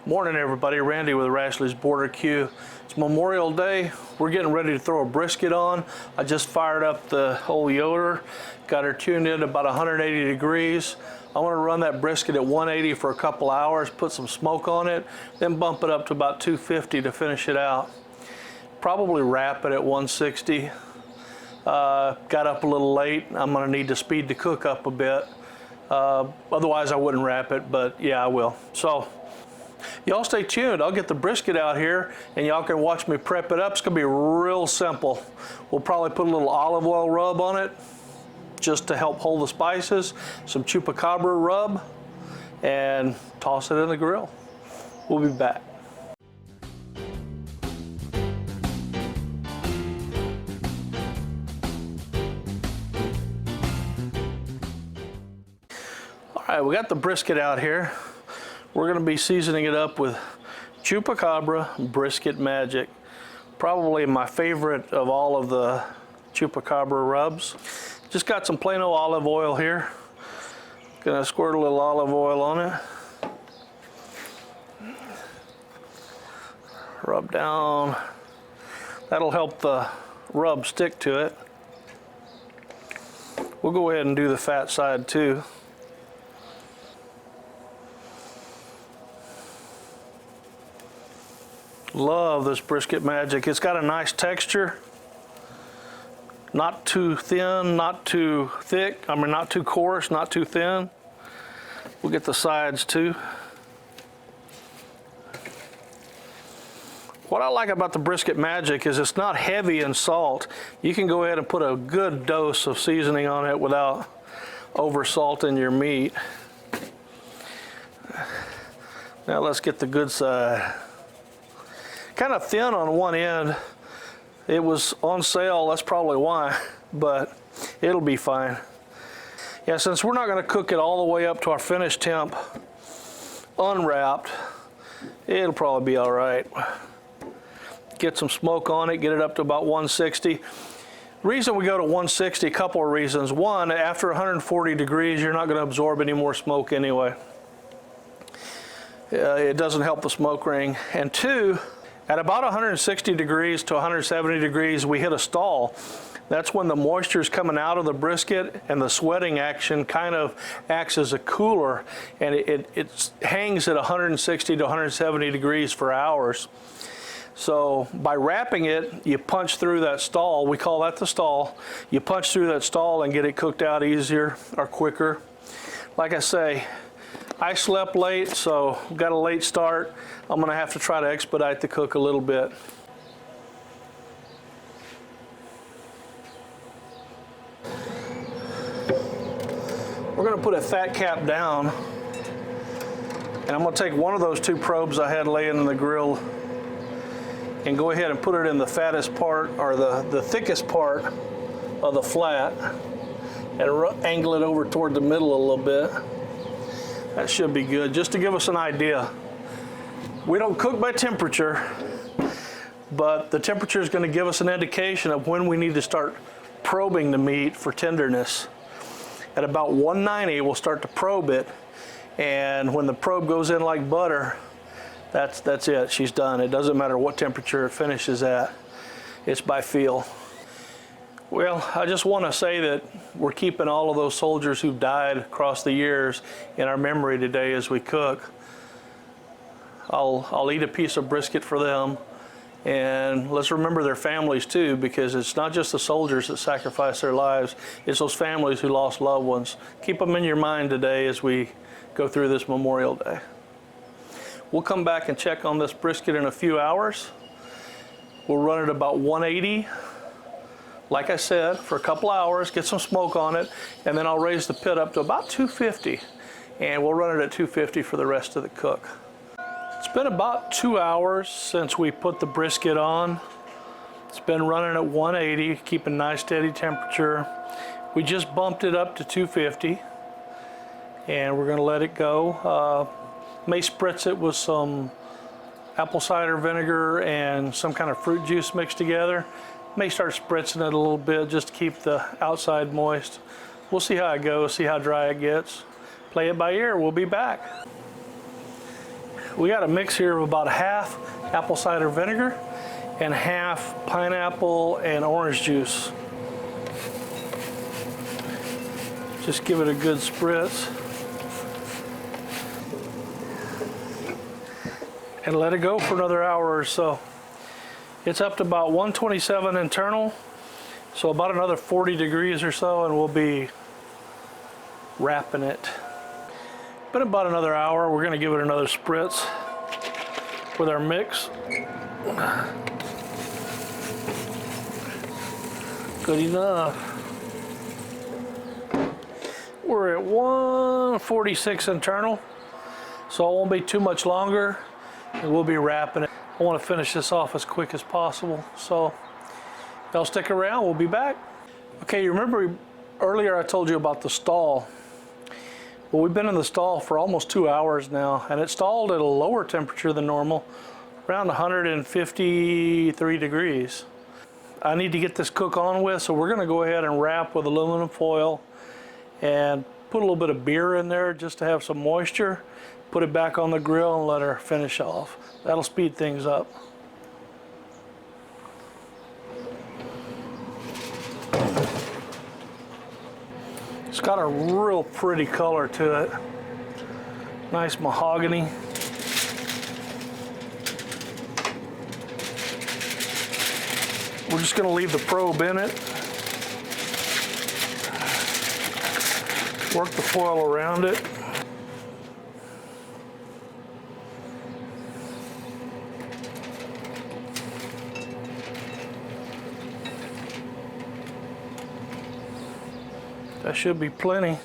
Morning everybody, Randy with Rashley's Border Q. It's Memorial Day. We're getting ready to throw a brisket on. I just fired up the whole Yoder, got her tuned in to about 180 degrees. I want to run that brisket at 180 for a couple hours, put some smoke on it, then bump it up to about 250 to finish it out. Probably wrap it at 160. Got up a little late. I'm going to need to speed the cook up a bit. Otherwise I wouldn't wrap it, but yeah, I will. So y'all stay tuned. I'll get the brisket out here and y'all can watch me prep it up. It's gonna be real simple. We'll probably put a little olive oil rub on it just to help hold the spices, some Chupacabra rub, and toss it in the grill. We'll be back. All right, we got the brisket out here. We're going to be seasoning it up with Chupacabra Brisket Magic. Probably my favorite of all of the Chupacabra rubs. Just got some plain old olive oil here. Gonna squirt a little olive oil on it. Rub down. That'll help the rub stick to it. We'll go ahead and do the fat side too. Love this Brisket Magic. It's got a nice texture. Not too thin, not too thick. I mean, not too coarse, not too thin. We'll get the sides too. What I like about the Brisket Magic is it's not heavy in salt. You can go ahead and put a good dose of seasoning on it without over salting your meat. Now let's get the good side. Kind of thin on one end. It was on sale, that's probably why, but it'll be fine. Yeah, since we're not going to cook it all the way up to our finished temp unwrapped, it'll probably be all right. Get some smoke on it, get it up to about 160. Reason we go to 160, a couple of reasons. One, after 140 degrees, you're not going to absorb any more smoke anyway. It doesn't help the smoke ring. And two, at about 160 degrees to 170 degrees, we hit a stall. That's when the moisture is coming out of the brisket and the sweating action kind of acts as a cooler, and it hangs at 160 to 170 degrees for hours. So by wrapping it, you punch through that stall. We call that the stall. You punch through that stall and get it cooked out easier or quicker. Like I say, I slept late, so got a late start. I'm gonna have to try to expedite the cook a little bit. We're gonna put a fat cap down, and I'm gonna take one of those two probes I had laying in the grill and go ahead and put it in the fattest part, or the thickest part of the flat, and angle it over toward the middle a little bit. That should be good, just to give us an idea. We don't cook by temperature, but the temperature is going to give us an indication of when we need to start probing the meat for tenderness. At about 190, we'll start to probe it, and when the probe goes in like butter, that's it, she's done. It doesn't matter what temperature it finishes at, it's by feel. Well, I just want to say that we're keeping all of those soldiers who've died across the years in our memory today as we cook. I'll eat a piece of brisket for them, and let's remember their families too, because it's not just the soldiers that sacrifice their lives, it's those families who lost loved ones. Keep them in your mind today as we go through this Memorial Day. We'll come back and check on this brisket in a few hours. We'll run it about 180. Like I said, for a couple hours, get some smoke on it, and then I'll raise the pit up to about 250, and we'll run it at 250 for the rest of the cook. It's been about 2 hours since we put the brisket on. It's been running at 180, keeping nice steady temperature. We just bumped it up to 250, and we're gonna let it go. May spritz it with some apple cider vinegar and some kind of fruit juice mixed together. May start spritzing it a little bit just to keep the outside moist. We'll see how it goes, see how dry it gets. Play it by ear, we'll be back. we got a mix here of about half apple cider vinegar and half pineapple and orange juice. Just give it a good spritz. And let it go for another hour or so. It's up to about 127 internal, so about another 40 degrees or so, and we'll be wrapping it. But about another hour, we're gonna give it another spritz with our mix. Good enough. We're at 146 internal, so it won't be too much longer, and we'll be wrapping it. I want to finish this off as quick as possible, so y'all stick around, we'll be back. Okay, you remember earlier I told you about the stall. Well, we've been in the stall for almost 2 hours now, and it stalled at a lower temperature than normal, around 153 degrees. I need to get this cook on with, so we're gonna go ahead and wrap with aluminum foil and put a little bit of beer in there just to have some moisture. Put it back on the grill and let her finish off. That'll speed things up. It's got a real pretty color to it. Nice mahogany. We're just going to leave the probe in it. Work the foil around it. That should be plenty.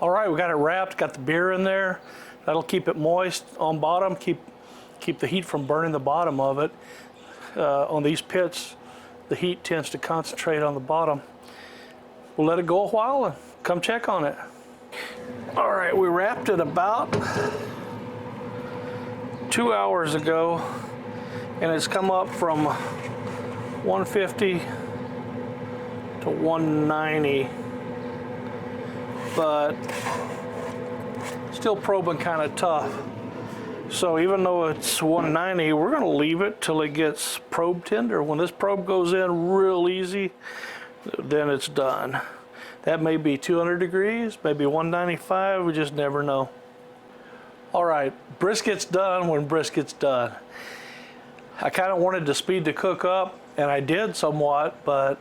All right, we got it wrapped, got the beer in there. That'll keep it moist on bottom, keep the heat from burning the bottom of it. On these pits, the heat tends to concentrate on the bottom. We'll let it go a while and come check on it. All right, we wrapped it about 2 hours ago, and it's come up from 150 to 190. But still probing kind of tough. So even though it's 190, we're gonna leave it till it gets probe tender. When this probe goes in real easy, then it's done. That may be 200 degrees, maybe 195, we just never know. All right, brisket's done when brisket's done. I kind of wanted to speed the cook up, and I did somewhat, but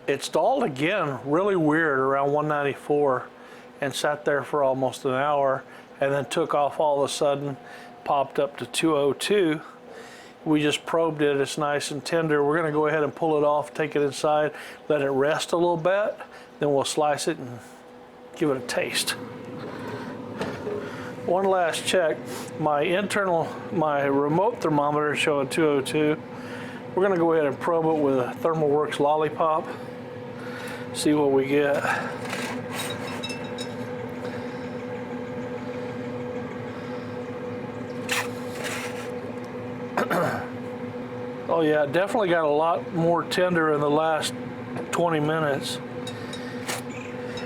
it stalled again really weird around 194 and sat there for almost an hour, and then took off all of a sudden, popped up to 202. We just probed it, it's nice and tender. We're gonna go ahead and pull it off, take it inside, let it rest a little bit, then we'll slice it and give it a taste. One last check. My remote thermometer is showing 202. We're gonna go ahead and probe it with a ThermalWorks lollipop. See what we get. Oh yeah, definitely got a lot more tender in the last 20 minutes.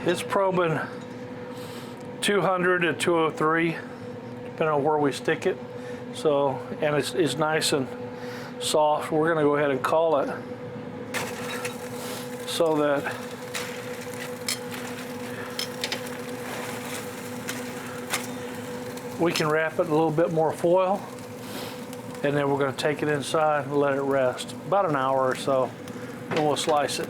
It's probing 200 to 203, depending on where we stick it. So, and it's nice and soft. We're gonna go ahead and call it so that we can wrap it in a little bit more foil, and then we're going to take it inside and let it rest about an hour or so, and we'll slice it.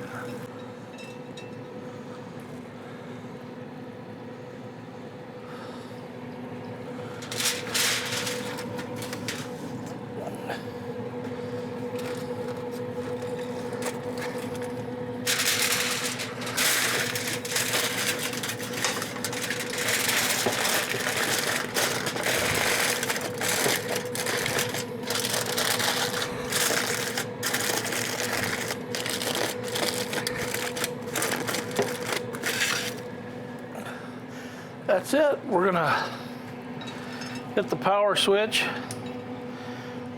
That's it. We're gonna hit the power switch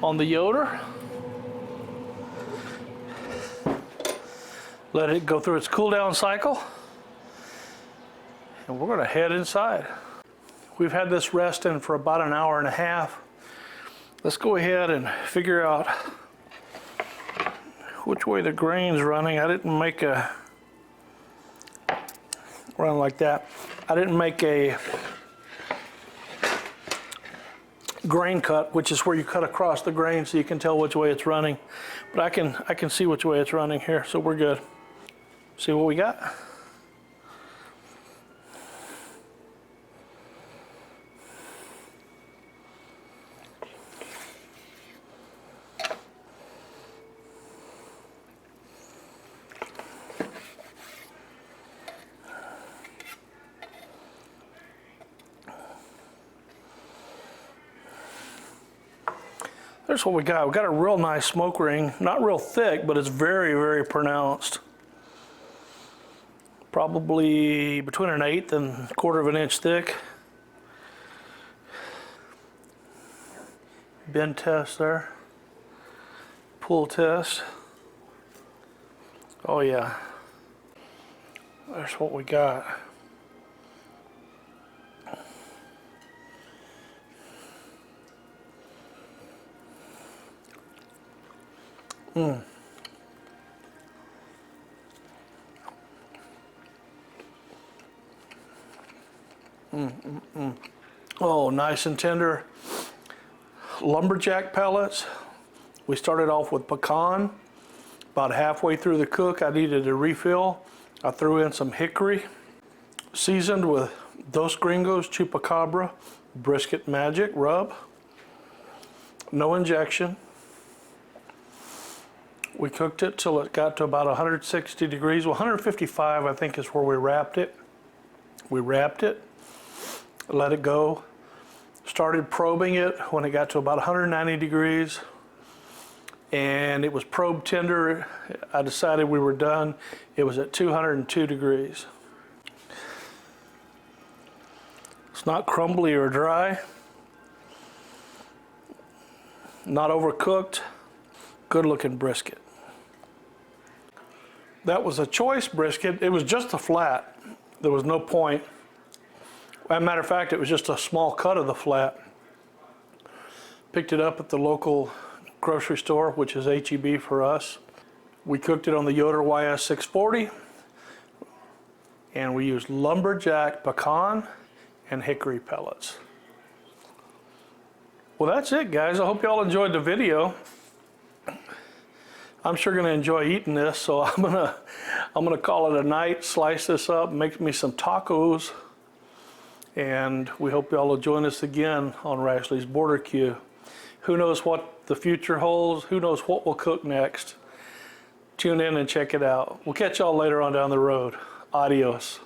on the Yoder. Let it go through its cool down cycle. And we're gonna head inside. We've had this resting for about an hour and a half. Let's go ahead and figure out which way the grain's running. I didn't make a run like that. I didn't make a grain cut, which is where you cut across the grain so you can tell which way it's running. But I can see which way it's running here, so we're good. See what we got? There's what we got. We got a real nice smoke ring. Not real thick, but it's very, very pronounced. Probably between an 1/8 and 1/4 of an inch thick. Bend test there. Pull test. Oh yeah. That's what we got. Oh, nice and tender. Lumberjack pellets. We started off with pecan. About halfway through the cook, I needed a refill. I threw in some hickory, seasoned with Dos Gringos Chupacabra Brisket Magic rub. No injection. We cooked it till it got to about 160 degrees. Well, 155 I think is where we wrapped it. We wrapped it, let it go, started probing it when it got to about 190 degrees, and it was probe tender. I decided we were done. It was at 202 degrees. It's not crumbly or dry, not overcooked, good looking brisket. That was a choice brisket. It was just a flat. There was no point. As a matter of fact, it was just a small cut of the flat. Picked it up at the local grocery store, which is H-E-B for us. We cooked it on the Yoder YS640, and we used Lumberjack Pecan and Hickory pellets. Well, that's it, guys. I hope y'all enjoyed the video. I'm sure gonna enjoy eating this, so I'm gonna call it a night, slice this up, make me some tacos, and we hope y'all will join us again on Rashley's Border Q. Who knows what the future holds? Who knows what we'll cook next? Tune in and check it out. We'll catch y'all later on down the road. Adios.